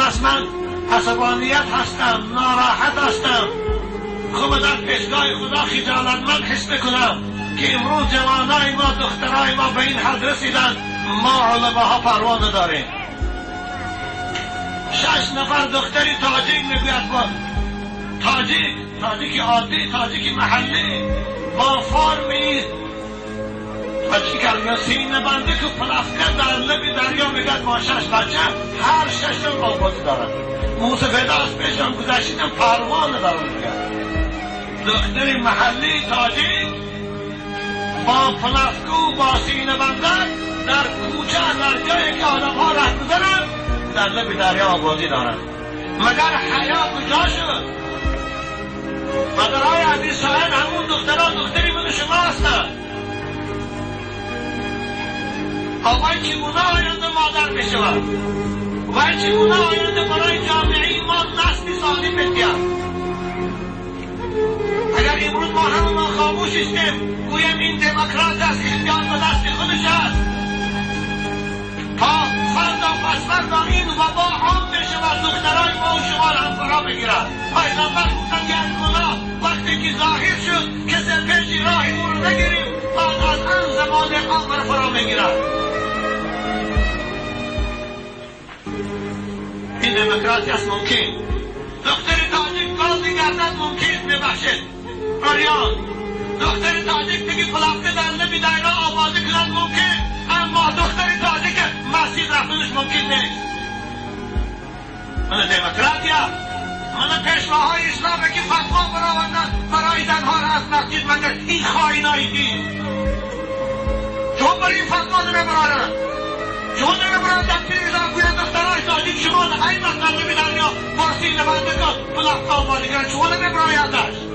از من عصبانیت هستم، ناراحت هستم. خب در پیشگاه خدا خجالتمند حس میکنم که امروز جوانای ما، دخترای ما به این حد رسیدن ما علماها پروا نداریم. 6 نفر دختری تاجیک میگوید با تاجیک عادی، تاجیک محلی با فرمی بچه کلمه سینه بنده که پلافکر در لب دریا میگد با 6 بچه، هر 6 آبادی دارد. موسفیده از پیشم گذشتیدم پروا ندارم میگد. دختری محلی تاجیک با پلافکو با سینه بنده در کوچه، در جایی که آدم ها ره گذرن در لب دریا آبادی دارد. مگر حیا کجا شد؟ مادرهای عزیز شاید همون دختری من شما هستند. وای چگونه آینده مادر میشود، وای چگونه آینده برای جامعه ما نسلی سالم بتید. اگر امروز ما همه خاموش استیم گویم این دموکرات است، اختیار به دست خودش است، تا فردا پس فردا این وبا عام بشود، دخترای ما و شما را هم فرا بگیرد. پیغمبر گفتن یک گناه وقتی که ظاهر شد که پیش راه او رو نگیریم بعد از آن زمان عام را فرا بگیرد. این دموکراسی است ممکن. دختر تاجیک گاز گردد ممکن میبخشد فریاد. دختر تاجیک بگی پلافکه در لب دایره آبادی کند ممکن، اما دختر تاجیک مسجد رفتنش ممکن نیست. من دموکراتیا، من پیشواهای اسلامه که فتوا براوردن برای زنها را از مسجد مگر این خائنایی دید. چون برای این فتوا نمیبرارن، چون نمیبرارن در پیرزا گویا دخترهای تاجیک شما این مسئله به دریا پرسیل نبنده کن پلافکه آبادی کرد، چون نمیبرای ازش.